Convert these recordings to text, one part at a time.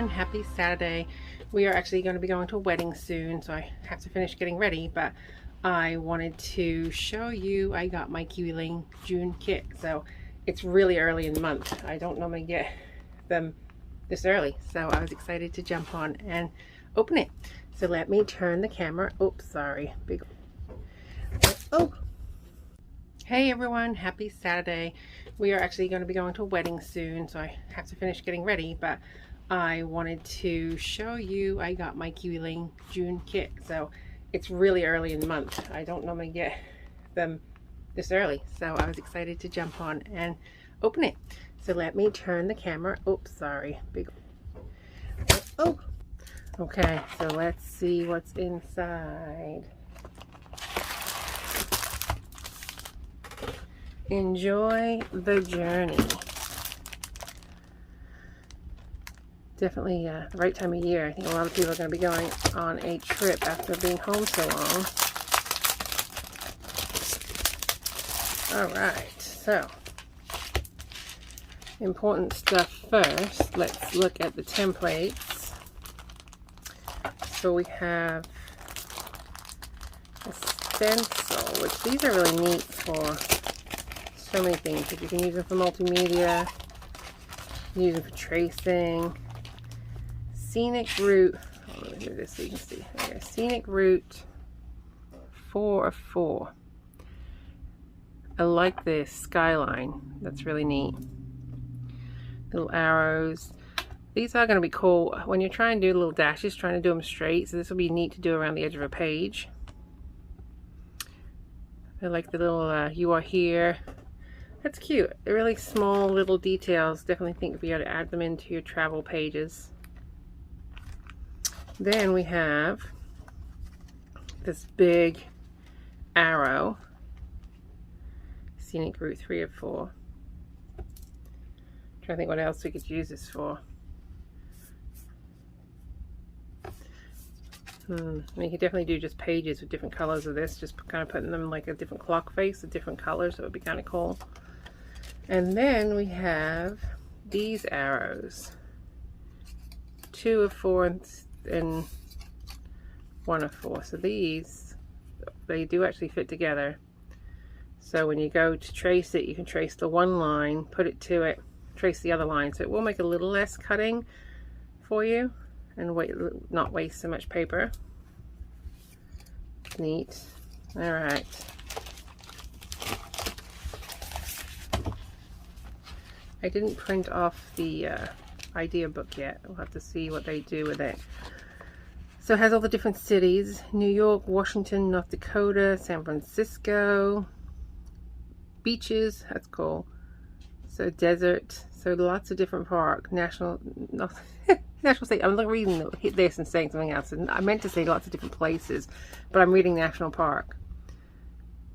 everyone, happy Saturday. We are actually going to be going to a wedding soon, so I have to finish getting ready, but I wanted to show you I got my Kiwi June kit. So it's really early in the month. I don't normally get them this early, so I was excited to jump on and open it. So let me turn the camera. Oops, sorry. Oh, hey everyone, happy Saturday. We are actually going to be going to a wedding soon, so I have to finish getting ready, but I wanted to show you I got my Kiwi June kit. So it's really early in the month. I don't normally get them this early, so I was excited to jump on and open it. So let me turn the camera. Oops, sorry. Oh, okay, so let's see what's inside. Enjoy the journey. Definitely the right time of year. I think a lot of people are going to be going on a trip after being home so long. Alright, so important stuff first. Let's look at the templates. So we have a stencil, which these are really neat for so many things. You can use them for multimedia, you can use them for tracing. Scenic route, let me do this so you can see. Okay, scenic route 4 of 4. I like this skyline, that's really neat. Little arrows. These are going to be cool when you're trying to do little dashes, trying to do them straight. So this will be neat to do around the edge of a page. I like the little you are here. That's cute. They're really small little details. Definitely think you'll be able to add them into your travel pages. Then we have this big arrow. Scenic route 3 of 4. Trying to think what else we could use this for. You could definitely do just pages with different colors of this, just kind of putting them like a different clock face, a different color, so it would be kind of cool. And then we have these arrows. 2 of 4 and 1 of 4. So these, they do actually fit together. So when you go to trace it, you can trace the one line, put it to it, trace the other line. So it will make a little less cutting for you and not waste so much paper. Neat. All right. I didn't print off the Ideabook yet. We'll have to see what they do with it. So it has all the different cities: New York, Washington, North Dakota, San Francisco, beaches, that's cool. So desert, so lots of different park, national state. I'm reading this and saying something else, and I meant to say lots of different places, but I'm reading national park.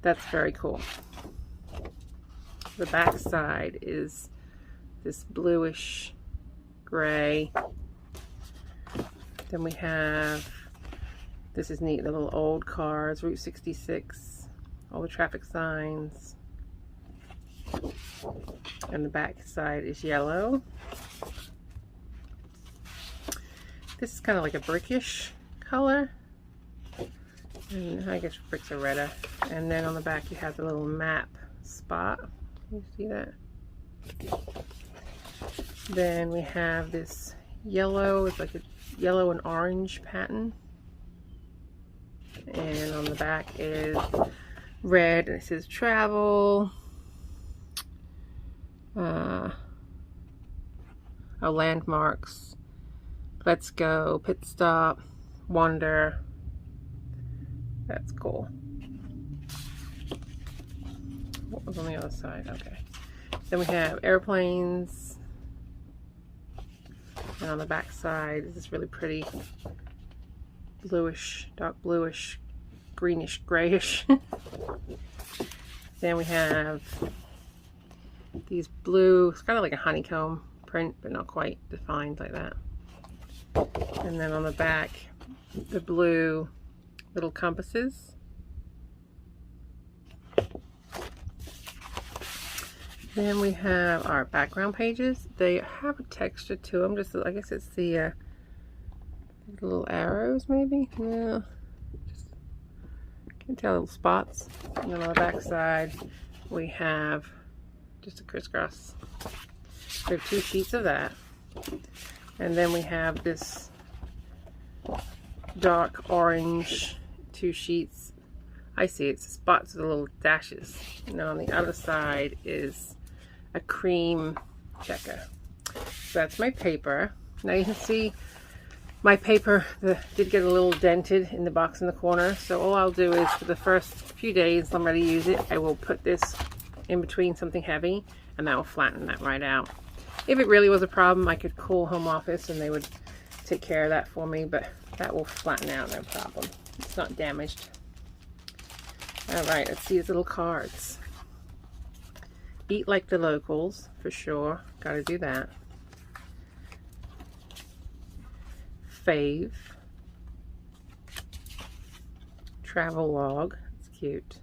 That's very cool. The back side is this bluish gray. Then we have, this is neat, the little old cars, Route 66, all the traffic signs. And the back side is yellow. This is kind of like a brickish color. And I guess bricks are redder. And then on the back you have the little map spot. Can you see that? Then we have this yellow, it's like a yellow and orange pattern. And on the back is red, and it says travel. Our landmarks. Let's go, pit stop, wander. That's cool. What was on the other side? Okay. Then we have airplanes. And on the back side is this really pretty bluish, dark bluish, greenish, grayish. Then we have these blue, it's kind of like a honeycomb print, but not quite defined like that. And then on the back, the blue little compasses. Then we have our background pages. They have a texture to them, just I guess it's the little arrows maybe. Yeah, just can tell little spots. And then on the back side we have just a crisscross. We have 2 sheets of that, and then we have this dark orange 2 sheets. I see it's spots with little dashes, and on the other side is a cream checker. So that's my paper. Now you can see my paper did get a little dented in the box in the corner, so all I'll do is for the first few days I'm ready to use it, I will put this in between something heavy, and that will flatten that right out. If it really was a problem, I could call home office and they would take care of that for me, but that will flatten out, no problem. It's not damaged. Alright, let's see these little cards. Eat like the locals, for sure. Gotta do that. Fave. Travel log. It's cute.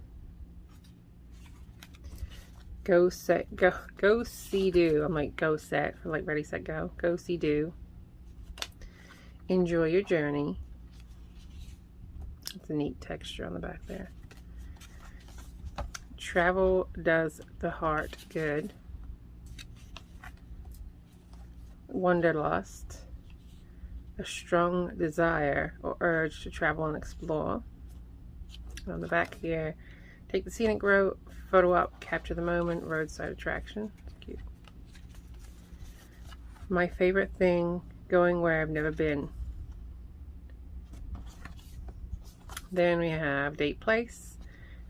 Go set, go see do. I'm like go set for like ready set go. Go see do. Enjoy your journey. It's a neat texture on the back there. Travel does the heart good. Wanderlust. A strong desire or urge to travel and explore. And on the back here, take the scenic route, photo up, capture the moment, roadside attraction. It's cute. My favorite thing, going where I've never been. Then we have date place.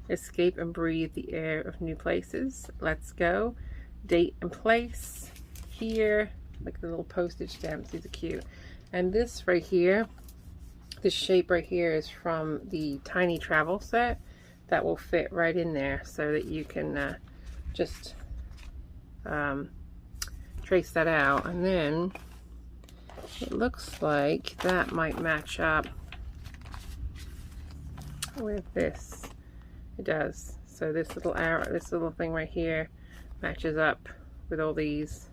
Escape and breathe the air of new places. Let's go. Date and place. Here, like the little postage stamps. These are cute. And this right here, this shape right here is from the tiny travel set. That will fit right in there so that you can just trace that out. And then it looks like that might match up with this. It does. So this little arrow, this little thing right here matches up with all these.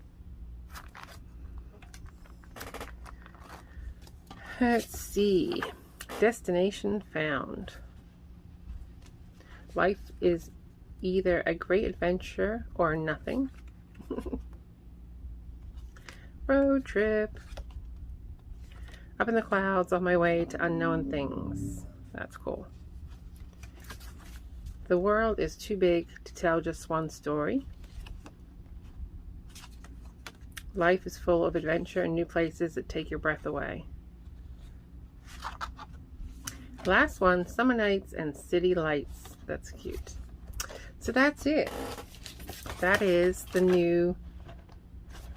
Let's see. Destination found. Life is either a great adventure or nothing. Road trip. Up in the clouds on my way to unknown things. That's cool. The world is too big to tell just one story. Life is full of adventure and new places that take your breath away. Last one, summer nights and city lights. That's cute. So that's it. That is the new,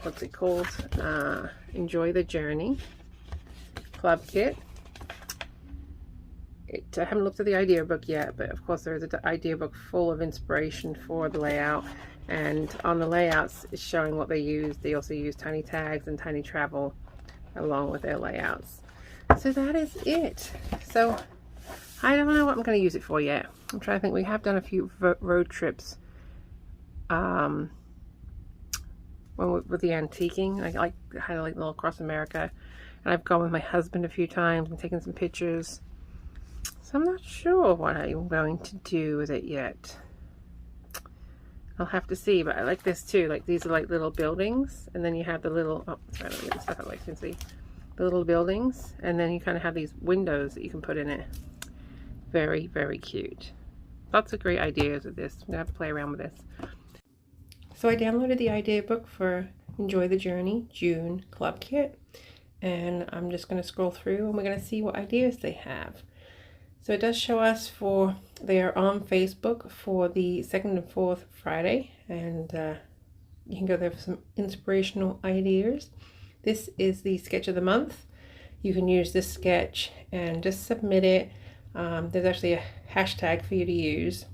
what's it called? Enjoy the Journey club kit. I haven't looked at the Ideabook yet, but of course there is an Ideabook full of inspiration for the layout, and on the layouts it's showing what they use. They also use tiny tags and tiny travel along with their layouts. So that is it. So I don't know what I'm going to use it for yet. I'm trying to think. We have done a few road trips with the antiquing. I had a little across America, and I've gone with my husband a few times and taken some pictures. So I'm not sure what I'm going to do with it yet. I'll have to see, but I like this too. Like these are like little buildings, and then you have the little, oh sorry, let me get the stuff out like you can see. The little buildings, and then you kind of have these windows that you can put in it. Very, very cute. Lots of great ideas with this. I'm gonna have to play around with this. So I downloaded the Ideabook for Enjoy the Journey June Club Kit, and I'm just going to scroll through and we're going to see what ideas they have. So it does show us they are on Facebook for the 2nd and 4th Friday, and you can go there for some inspirational ideas. This is the sketch of the month. You can use this sketch and just submit it. There's actually a hashtag for you to use,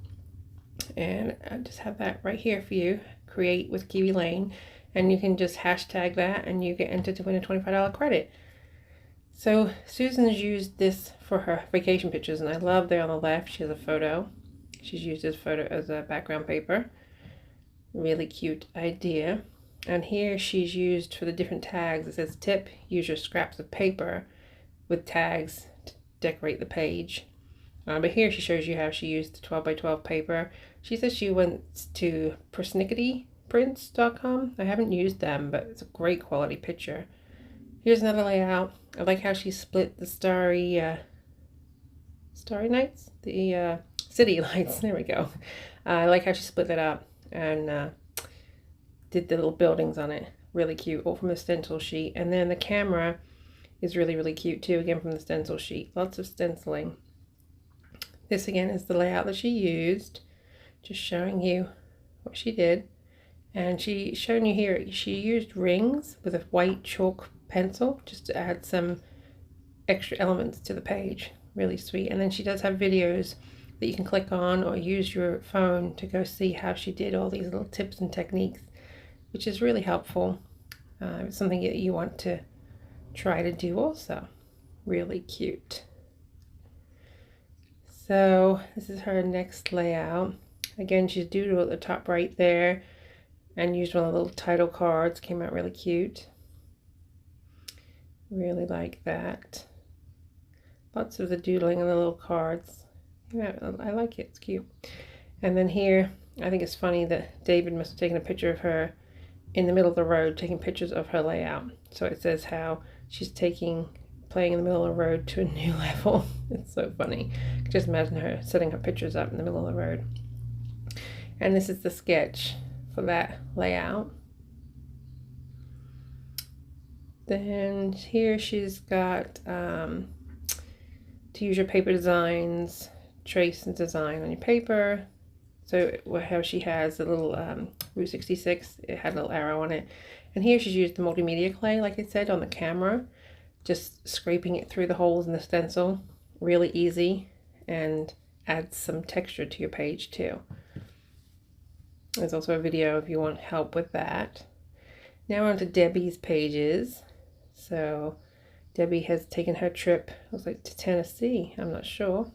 and I just have that right here for you. Create with Kiwi Lane, and you can just hashtag that and you get entered to win a $25 credit. So Susan's used this for her vacation pictures, and I love there on the left she has a photo. She's used this photo as a background paper. Really cute idea. And here she's used for the different tags. It says tip, use your scraps of paper with tags to decorate the page. But here she shows you how she used the 12 by 12 paper. She says she went to persnicketyprints.com. I haven't used them, but it's a great quality picture. Here's another layout. I like how she split the starry nights, the city lights. There we go. I like how she split that up and did the little buildings on it. Really cute, all from the stencil sheet. And then the camera is really, really cute too, again from the stencil sheet. Lots of stenciling. This again is the layout that she used, just showing you what she did. And she's showing you here, she used rings with a white chalk pencil just to add some extra elements to the page. Really sweet. And then she does have videos that you can click on or use your phone to go see how she did all these little tips and techniques, which is really helpful. It's something that you want to try to do also. Really cute. So this is her next layout. Again, she's doodled at the top right there and used one of the little title cards. Came out really cute. Really like that. Lots of the doodling and the little cards. Yeah, I like it. It's cute. And then here, I think it's funny that David must have taken a picture of her in the middle of the road, taking pictures of her layout. So it says how she's playing in the middle of the road to a new level. It's so funny. Just imagine her setting her pictures up in the middle of the road. And this is the sketch for that layout. Then here she's got to use your paper designs, trace and design on your paper. So how she has a little Route 66, it had a little arrow on it. And here she's used the multimedia clay, like I said, on the camera, just scraping it through the holes in the stencil. Really easy and adds some texture to your page too. There's also a video if you want help with that. Now on to Debbie's pages. So Debbie has taken her trip, looks like to Tennessee, I'm not sure.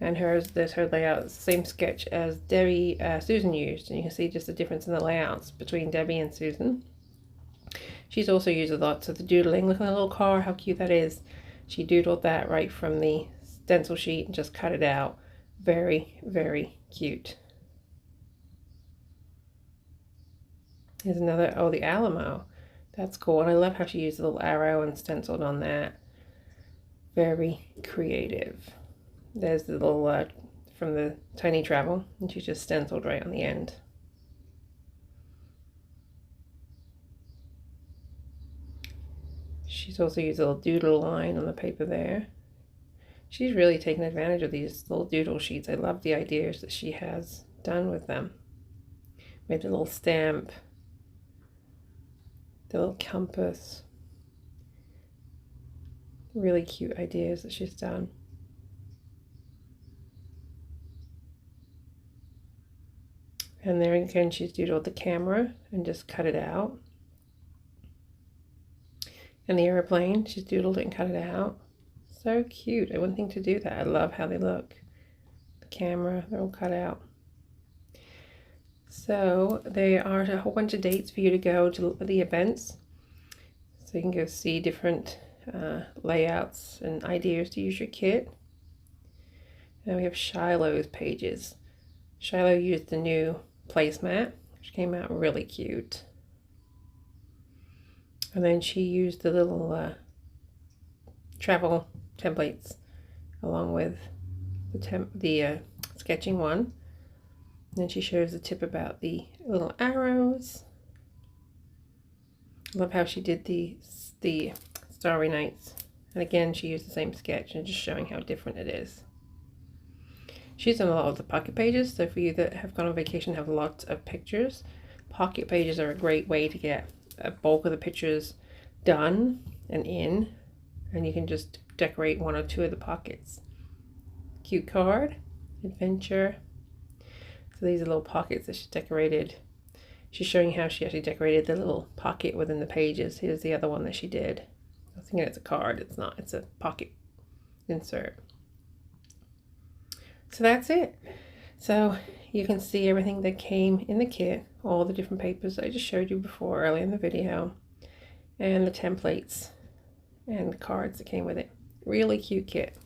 And there's her layout, same sketch as Susan used, and you can see just the difference in the layouts between Debbie and Susan. She's also used lots of the doodling. Look at the little car, how cute that is. She doodled that right from the stencil sheet and just cut it out. Very, very cute. Here's another, oh, the Alamo. That's cool, and I love how she used a little arrow and stenciled on that. Very creative. There's the little from the Tiny Travel, and she just stenciled right on the end. She's also used a little doodle line on the paper there. She's really taken advantage of these little doodle sheets. I love the ideas that she has done with them. Made a little stamp, the little compass. Really cute ideas that she's done. And there again, she's doodled the camera and just cut it out. And the airplane, she's doodled it and cut it out. So cute. I wouldn't think to do that. I love how they look. The camera, they're all cut out. So there are a whole bunch of dates for you to go to the events. So you can go see different layouts and ideas to use your kit. And we have Shiloh's pages. Shiloh used the new placemat, which came out really cute. And then she used the little travel templates along with the sketching one. And then she shows the tip about the little arrows. Love how she did the Starry Nights. And again, she used the same sketch and just showing how different it is. She's done a lot of the pocket pages, so for you that have gone on vacation have lots of pictures, pocket pages are a great way to get a bulk of the pictures done and in, and you can just decorate one or two of the pockets. Cute card, adventure. So these are little pockets that she decorated. She's showing how she actually decorated the little pocket within the pages. Here's the other one that she did. I was thinking it's a card, it's not, it's a pocket insert. So that's it. So you can see everything that came in the kit, all the different papers I just showed you before earlier in the video, and the templates and the cards that came with it. Really cute kit.